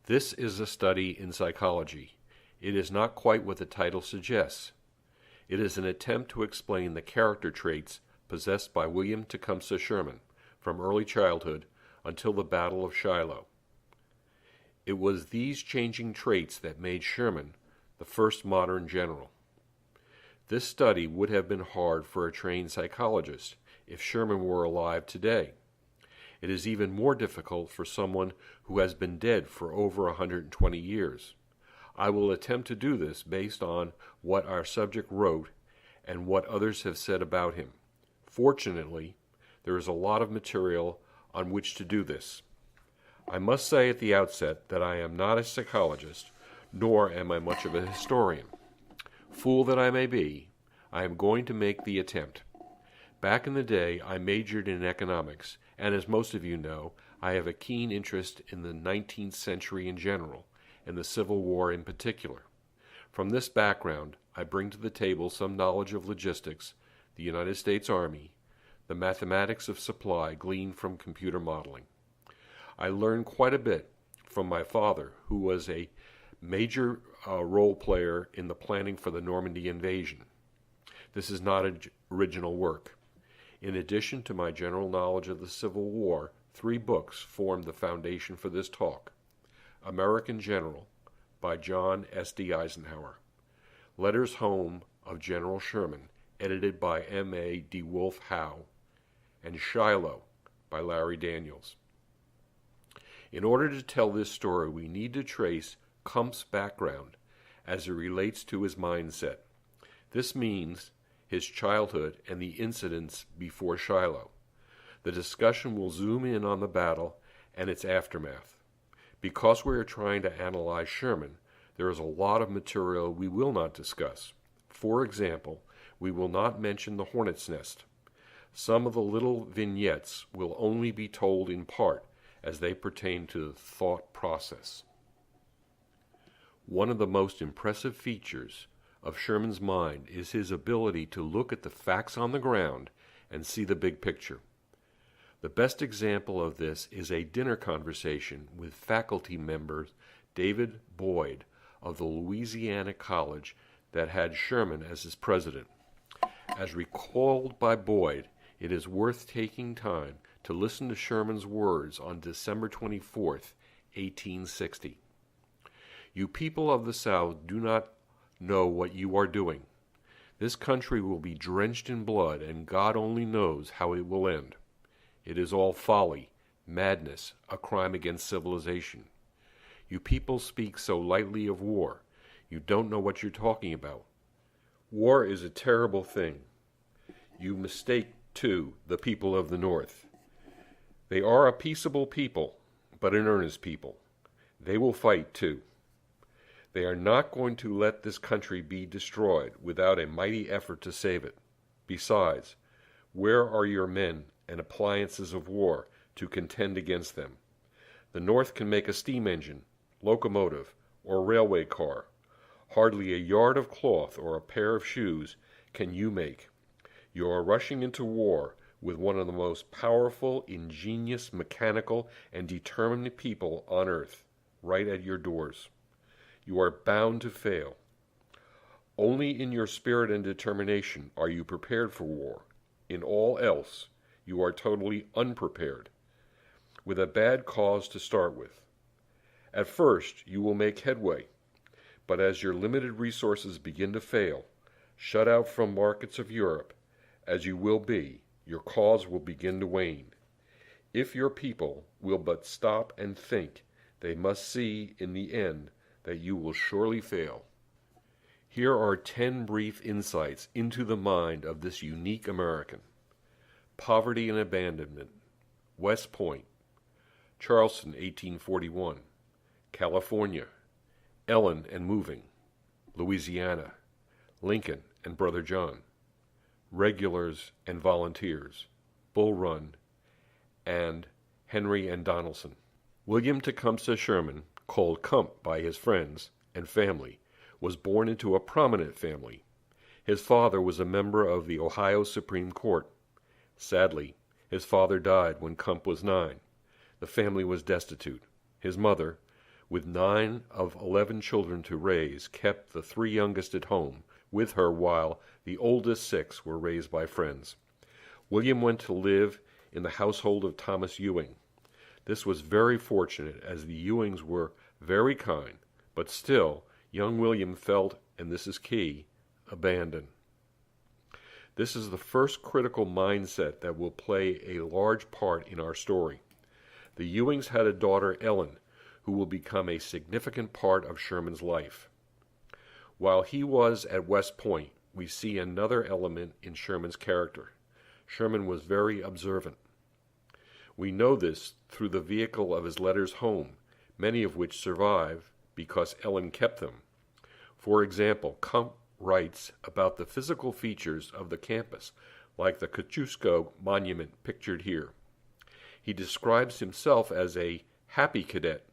This is a study in psychology. It is not quite what the title suggests. It is an attempt to explain the character traits possessed by William Tecumseh Sherman from early childhood until the Battle of Shiloh. It was these changing traits that made Sherman the first modern general. This study would have been hard for a trained psychologist if Sherman were alive today. It is even more difficult for someone who has been dead for over 120 years. I will attempt to do this based on what our subject wrote and what others have said about him. Fortunately, there is a lot of material on which to do this. I must say at the outset that I am not a psychologist, nor am I much of a historian. Fool that I may be, I am going to make the attempt. Back in the day, I majored in economics, and as most of you know, I have a keen interest in the 19th century in general, and the Civil War in particular. From this background, I bring to the table some knowledge of logistics, the United States Army, the mathematics of supply gleaned from computer modeling. I learned quite a bit from my father, who was a major role player in the planning for the Normandy invasion. This is not original work. In addition to my general knowledge of the Civil War, 3 books formed the foundation for this talk. American General by John S.D. Eisenhower, Letters Home of General Sherman, edited by M.A. de Wolfe Howe, and Shiloh by Larry Daniels. In order to tell this story, we need to trace Kump's background as it relates to his mindset. This means his childhood and the incidents before Shiloh. The discussion will zoom in on the battle and its aftermath. Because we are trying to analyze Sherman, there is a lot of material we will not discuss. For example, we will not mention the hornet's nest. Some of the little vignettes will only be told in part as they pertain to the thought process. One of the most impressive features of Sherman's mind is his ability to look at the facts on the ground and see the big picture. The best example of this is a dinner conversation with faculty member David Boyd of the Louisiana College that had Sherman as his president. As recalled by Boyd, it is worth taking time to listen to Sherman's words on December 24th, 1860. You people of the South do not know what you are doing. This country will be drenched in blood, and God only knows how it will end. It is all folly, madness, a crime against civilization. You people speak so lightly of war. You don't know what you're talking about. War is a terrible thing. You mistake, too, the people of the North. They are a peaceable people, but an earnest people. They will fight, too. They are not going to let this country be destroyed without a mighty effort to save it. Besides, where are your men and appliances of war to contend against them? The North can make a steam engine, locomotive, or railway car. Hardly a yard of cloth or a pair of shoes can you make. You are rushing into war with one of the most powerful, ingenious, mechanical, and determined people on earth, right at your doors. You are bound to fail. Only in your spirit and determination are you prepared for war. In all else, you are totally unprepared, with a bad cause to start with. At first, you will make headway, but as your limited resources begin to fail, shut out from markets of Europe, as you will be, your cause will begin to wane. If your people will but stop and think, they must see in the end that you will surely fail. Here are 10 brief insights into the mind of this unique American. Poverty and abandonment. West Point. Charleston, 1841. California. Ellen and moving. Louisiana. Lincoln and Brother John. Regulars and volunteers. Bull Run. And Henry and Donaldson. William Tecumseh Sherman, called Kump by his friends and family, was born into a prominent family. His father was a member of the Ohio Supreme Court. Sadly, his father died when Kump was 9. The family was destitute. His mother, with 9 of 11 children to raise, kept the 3 youngest at home with her while the oldest 6 were raised by friends. William went to live in the household of Thomas Ewing. This was very fortunate, as the Ewings were very kind, but still, young William felt, and this is key, abandoned. This is the first critical mindset that will play a large part in our story. The Ewings had a daughter, Ellen, who will become a significant part of Sherman's life. While he was at West Point, we see another element in Sherman's character. Sherman was very observant. We know this through the vehicle of his letters home, many of which survive because Ellen kept them. For example, Kump writes about the physical features of the campus, like the Kosciuszko Monument pictured here. He describes himself as a happy cadet.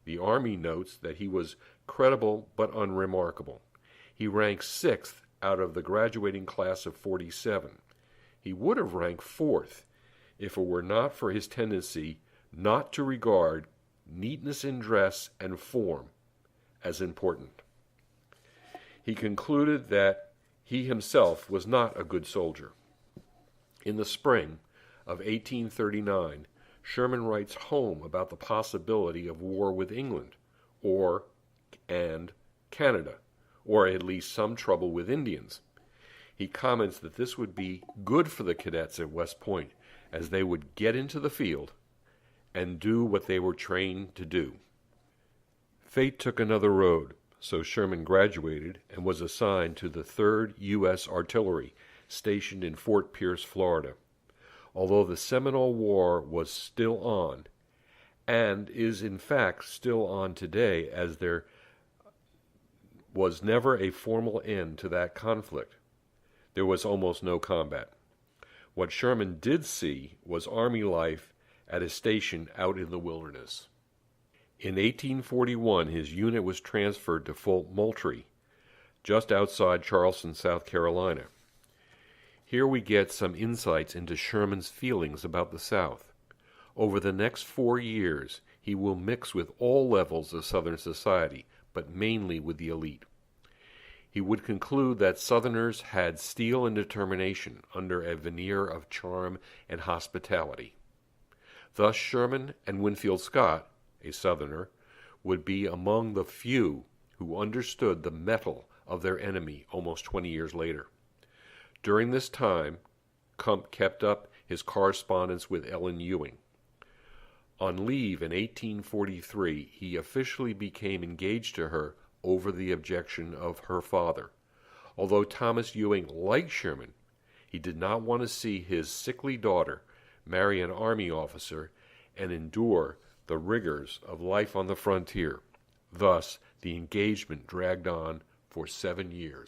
The Army notes that he was credible but unremarkable. He ranks 6th out of the graduating class of 47. He would have ranked 4th if it were not for his tendency not to regard neatness in dress and form as important. He concluded that he himself was not a good soldier. In the spring of 1839, Sherman writes home about the possibility of war with England and Canada, or at least some trouble with Indians. He comments that this would be good for the cadets at West Point, as they would get into the field and do what they were trained to do. Fate took another road, so Sherman graduated and was assigned to the 3rd U.S. Artillery, stationed in Fort Pierce, Florida. Although the Seminole War was still on, and is in fact still on today, as there was never a formal end to that conflict, there was almost no combat. What Sherman did see was Army life at a station out in the wilderness. In 1841, his unit was transferred to Fort Moultrie, just outside Charleston, South Carolina. Here we get some insights into Sherman's feelings about the South. Over the next 4 years, he will mix with all levels of Southern society, but mainly with the elite. He would conclude that Southerners had steel and determination under a veneer of charm and hospitality. Thus, Sherman and Winfield Scott, a Southerner, would be among the few who understood the mettle of their enemy almost 20 years later. During this time, Kump kept up his correspondence with Ellen Ewing. On leave in 1843, he officially became engaged to her over the objection of her father. Although Thomas Ewing liked Sherman, he did not want to see his sickly daughter marry an Army officer and endure the rigors of life on the frontier. Thus, the engagement dragged on for 7 years.